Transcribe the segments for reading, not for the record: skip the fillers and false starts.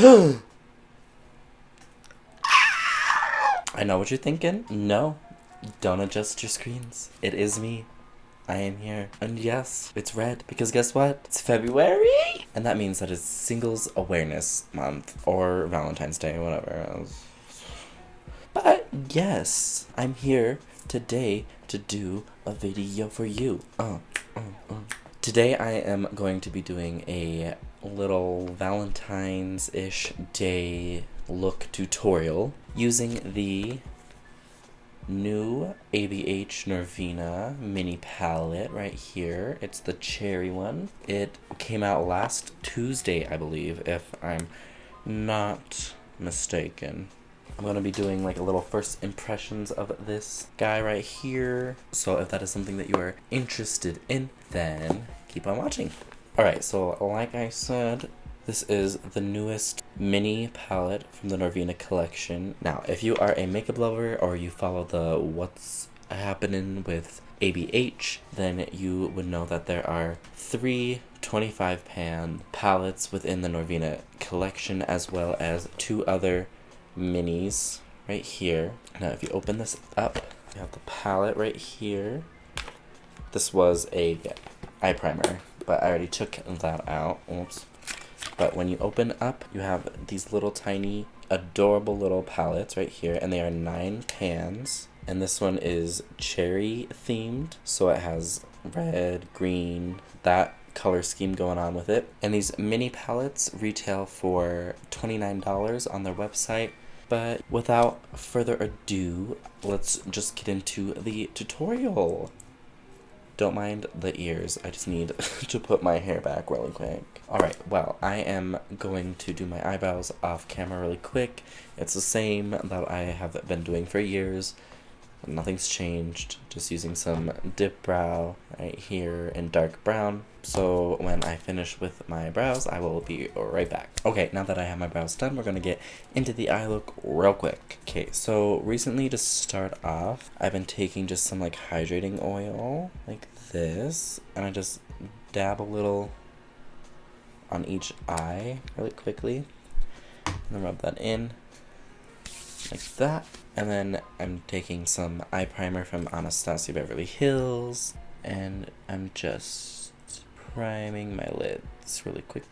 I know what you're thinking. No, don't adjust your screens. It is me. I am here. And yes, it's red because guess what? It's February! And that means that it's Singles Awareness Month or Valentine's Day, whatever else. But yes, I'm here today to do a video for you. Today I am going to be doing a little Valentine's-ish day look tutorial using the new ABH Norvina mini palette right here. It's the cherry one. It came out last Tuesday, I believe, if I'm not mistaken. I'm going to be doing like a little first impressions of this guy right here. So if that is something that you are interested in, then keep on watching. Alright, so like I said, this is the newest mini palette from the Norvina collection. Now, if you are a makeup lover or you follow the what's happening with ABH, then you would know that there are 3 25-pan palettes within the Norvina collection, as well as 2 other minis right here. Now, if you open this up, you have the palette right here. This was a eye primer, but I already took that out. Oops. But when you open up, you have these little tiny, adorable little palettes right here, and they are 9 pans. And this one is cherry themed, so it has red, green, that color scheme going on with it. And these mini palettes retail for $29 on their website. But without further ado, let's just get into the tutorial. Don't mind the ears, I just need to put my hair back really quick. Alright, well, I am going to do my eyebrows off camera really quick. It's the same that I have been doing for years. Nothing's changed, just using some dip brow right here in dark brown. So when I finish with my brows, I will be right back. Okay, now that I have my brows done, we're gonna get into the eye look real quick. Okay, so recently to start off, I've been taking just some like hydrating oil, like this, and I just dab a little on each eye really quickly, and then rub that in like that. And then I'm taking some eye primer from Anastasia Beverly Hills, and I'm just priming my lids really quick.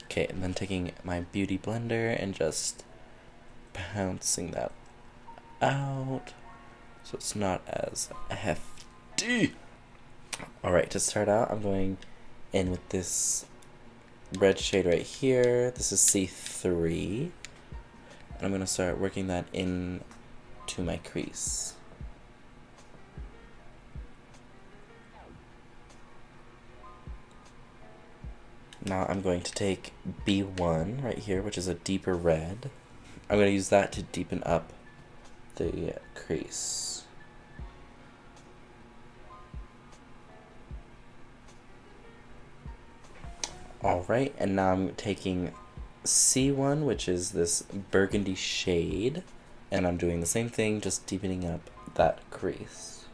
Okay, and then taking my beauty blender and just pouncing that out so it's not as hefty. Alright, to start out, I'm going in with this red shade right here. This is C3. And I'm going to start working that in to my crease. Now I'm going to take B1 right here, which is a deeper red. I'm going to use that to deepen up the crease. Alright, and now I'm taking C1, which is this burgundy shade, and I'm doing the same thing, just deepening up that crease.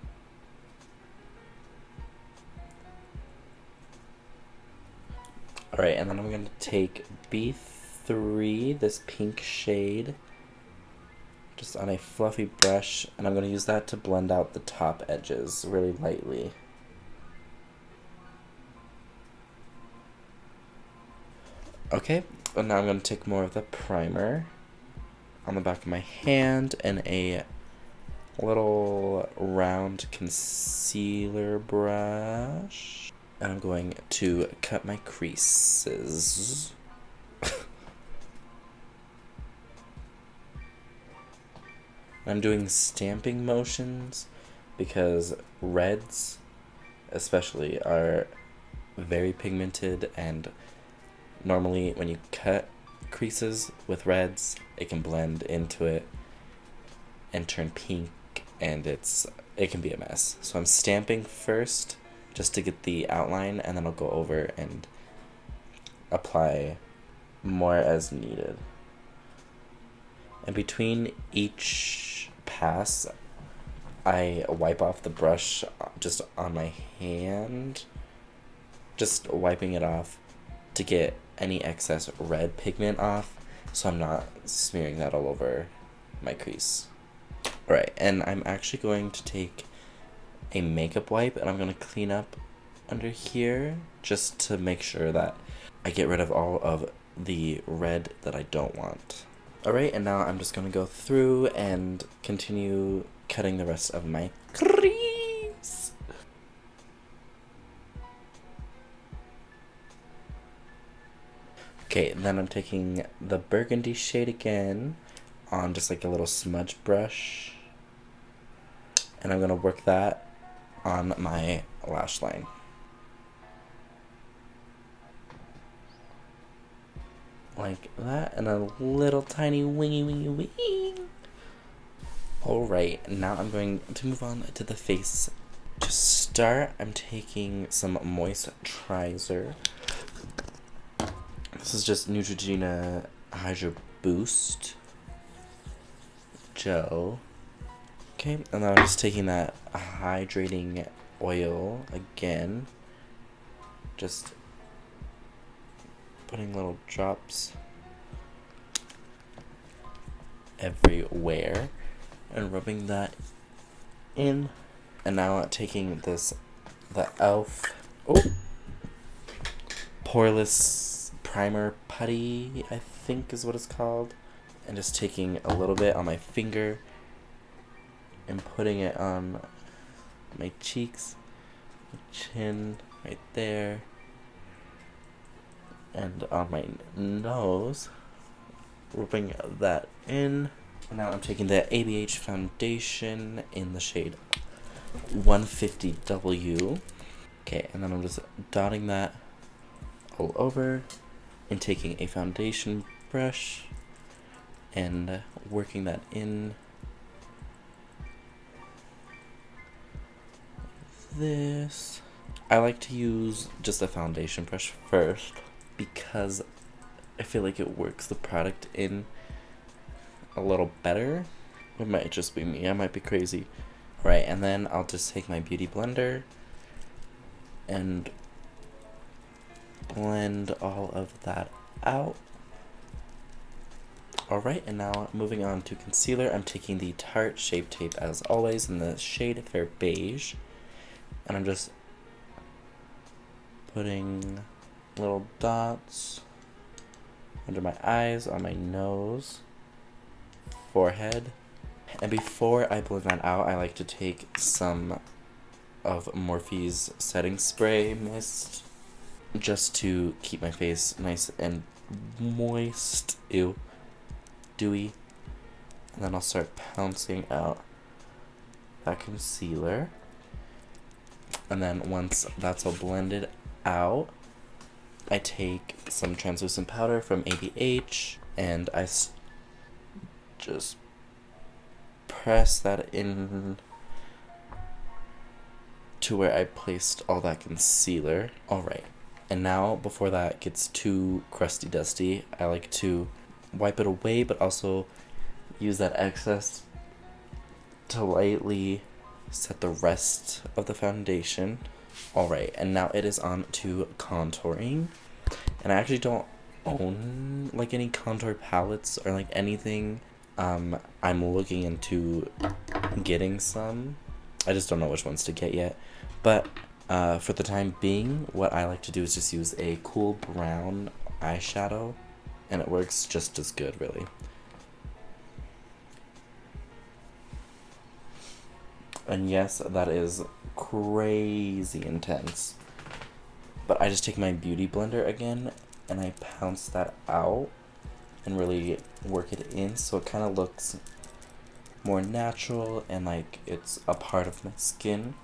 Alright, and then I'm going to take B3, this pink shade, just on a fluffy brush, and I'm going to use that to blend out the top edges really lightly. Okay, and now I'm going to take more of the primer on the back of my hand and a little round concealer brush. And I'm going to cut my creases. I'm doing stamping motions because reds especially are very pigmented, and normally when you cut creases with reds, it can blend into it and turn pink, and it can be a mess. So I'm stamping first just to get the outline, and then I'll go over and apply more as needed. And between each pass, I wipe off the brush just on my hand, just wiping it off to get any excess red pigment off so I'm not smearing that all over my crease. Alright, and I'm actually going to take a makeup wipe and I'm going to clean up under here just to make sure that I get rid of all of the red that I don't want. Alright, and now I'm just going to go through and continue cutting the rest of my crease. Okay, then I'm taking the burgundy shade again on just like a little smudge brush. And I'm going to work that on my lash line. Like that, and a little tiny wingy wing. Alright, now I'm going to move on to the face. To start, I'm taking some moisturizer. This is just Neutrogena Hydro Boost Gel. Okay, and then I'm just taking that hydrating oil again. Just putting little drops everywhere and rubbing that in. And now taking the e.l.f. Poreless Primer Putty, I think is what it's called. And just taking a little bit on my finger and putting it on my cheeks, my chin, right there, and on my nose, rubbing that in. And now I'm taking the ABH foundation in the shade 150W. Okay, and then I'm just dotting that all over and taking a foundation brush and working that in. This. I like to use just a foundation brush first because I feel like it works the product in a little better. It might just be me, I might be crazy. Right, and then I'll just take my beauty blender and blend all of that out. Alright, and now moving on to concealer, I'm taking the Tarte Shape Tape as always in the shade Fair Beige. And I'm just putting little dots under my eyes, on my nose, forehead. And before I blend that out, I like to take some of Morphe's setting spray mist just to keep my face nice and moist, dewy. And then I'll start pouncing out that concealer. And then once that's all blended out, I take some translucent powder from ABH and I just press that in to where I placed all that concealer. Alright, and now before that gets too crusty dusty, I like to wipe it away but also use that excess to lightly set the rest of the foundation. Alright, and now it is on to contouring. And I actually don't own like any contour palettes or like anything. I'm looking into getting some. I just don't know which ones to get yet. But for the time being, what I like to do is just use a cool brown eyeshadow. And it works just as good, really. And yes, that is crazy intense. But I just take my beauty blender again and I pounce that out and really work it in so it kind of looks more natural and like it's a part of my skin,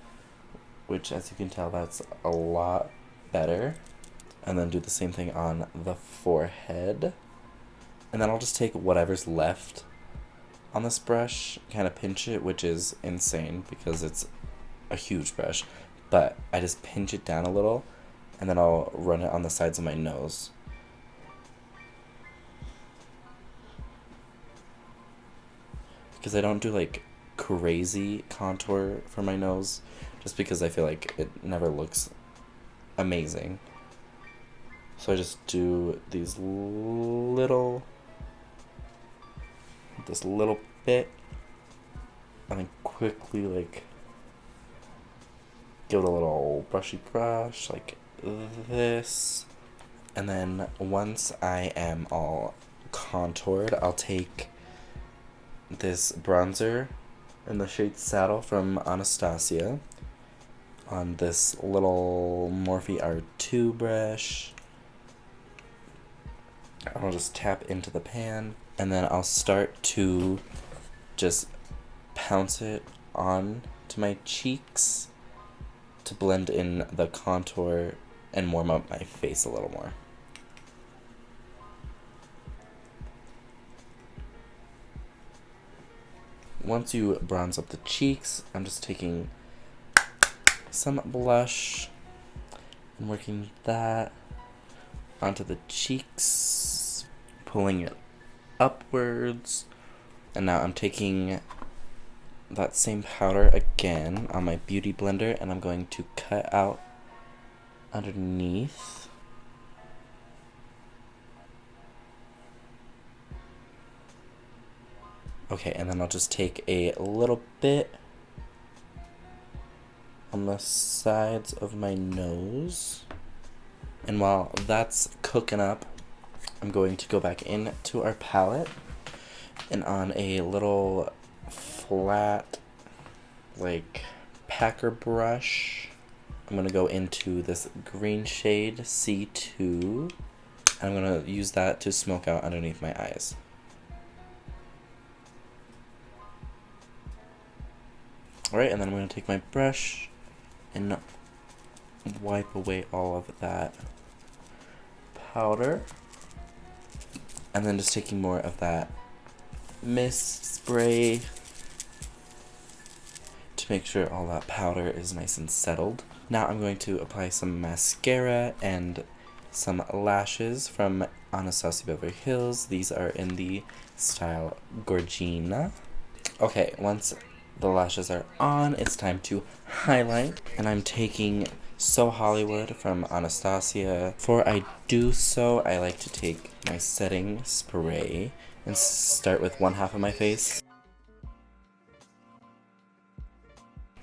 which as you can tell, that's a lot better. And then do the same thing on the forehead. And then I'll just take whatever's left on this brush, kind of pinch it, which is insane because it's a huge brush, but I just pinch it down a little and then I'll run it on the sides of my nose. Because I don't do like crazy contour for my nose just because I feel like it never looks amazing. So I just do these little, this little bit, and then quickly like give it a little brushy brush like this. And then once I am all contoured, I'll take this bronzer in the shade Saddle from Anastasia on this little Morphe R2 brush. I'll just tap into the pan, and then I'll start to just pounce it on to my cheeks to blend in the contour and warm up my face a little more. Once you bronze up the cheeks, I'm just taking some blush and working that onto the cheeks, pulling it upwards. And now I'm taking that same powder again on my beauty blender, and I'm going to cut out underneath. Okay, and then I'll just take a little bit on the sides of my nose. And while that's cooking up, I'm going to go back into our palette, and on a little flat, like, packer brush, I'm going to go into this green shade C2. I'm going to use that to smoke out underneath my eyes. Alright, and then I'm going to take my brush and wipe away all of that powder. And then just taking more of that mist spray to make sure all that powder is nice and settled. Now I'm going to apply some mascara and some lashes from Anastasia Beverly Hills. These are in the style Gorgina. Okay, once the lashes are on, it's time to highlight, and I'm taking So Hollywood from Anastasia. Before I do so, I like to take my setting spray and start with one half of my face.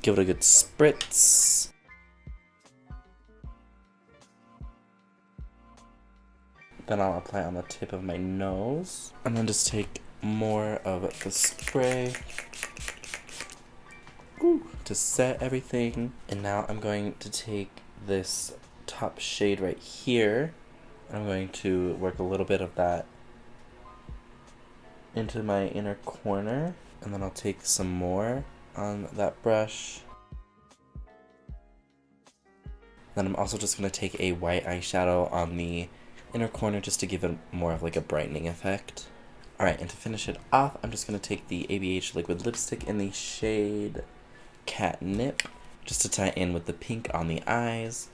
Give it a good spritz. Then I'll apply on the tip of my nose, and then just take more of the spray to set everything. And now I'm going to take this top shade right here, and I'm going to work a little bit of that into my inner corner, and then I'll take some more on that brush. Then I'm also just going to take a white eyeshadow on the inner corner just to give it more of like a brightening effect. Alright, and to finish it off, I'm just going to take the ABH liquid lipstick in the shade Catnip, just to tie in with the pink on the eyes.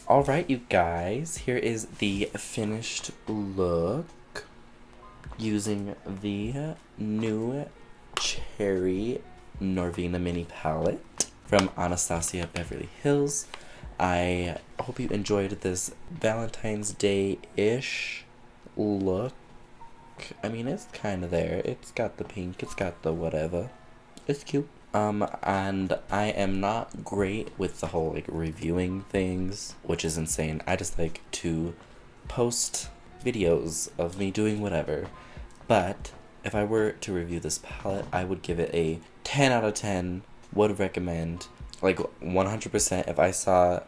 Alright, you guys, here is the finished look using the new Cherry Norvina mini palette from Anastasia Beverly Hills. I hope you enjoyed this Valentine's Day-ish look. I mean, it's kind of there. It's got the pink, it's got the whatever. It's cute. And I am not great with the whole, like, reviewing things, which is insane. I just like to post videos of me doing whatever. But if I were to review this palette, I would give it a 10 out of 10. Would recommend, like, 100%. If I saw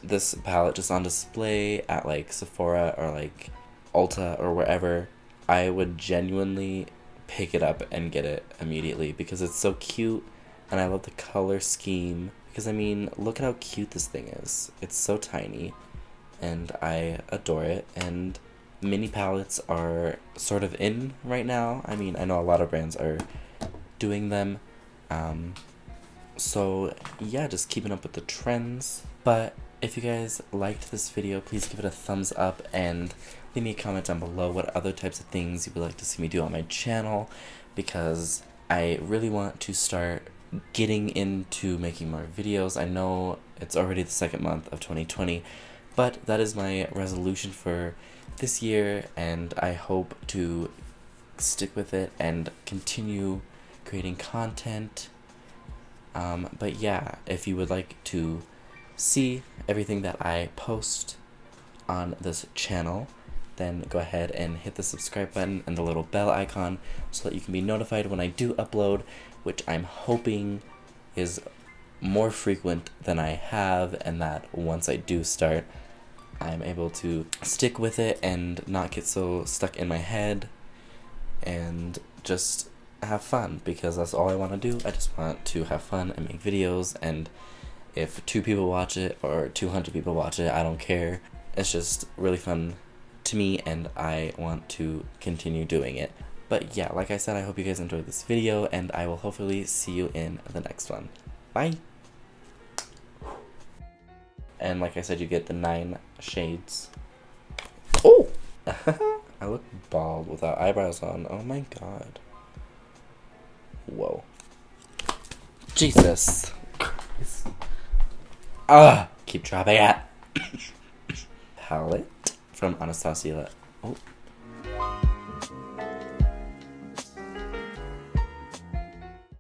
this palette just on display at, like, Sephora or, like, Ulta or wherever, I would genuinely pick it up and get it immediately because it's so cute, and I love the color scheme. Because, I mean, look at how cute this thing is. It's so tiny, and I adore it. And mini palettes are sort of in right now. I mean, I know a lot of brands are doing them. So, yeah, just keeping up with the trends. But if you guys liked this video, please give it a thumbs up and leave me a comment down below what other types of things you would like to see me do on my channel, because I really want to start getting into making more videos. I know it's already the second month of 2020, but that is my resolution for this year, and I hope to stick with it and continue creating content. But yeah, if you would like to see everything that I post on this channel, then go ahead and hit the subscribe button and the little bell icon so that you can be notified when I do upload, which I'm hoping is more frequent than I have, and that once I do start, I'm able to stick with it and not get so stuck in my head and just have fun, because that's all I want to do. I just want to have fun and make videos, and if 2 people watch it or 200 people watch it, I don't care. It's just really fun to me, and I want to continue doing it. But yeah, like I said, I hope you guys enjoyed this video, and I will hopefully see you in the next one. Bye! And like I said, you get the 9 shades. Oh! I look bald without eyebrows on. Oh my god. Whoa. Jesus. Keep dropping it. Palette from Anastasia. Oh.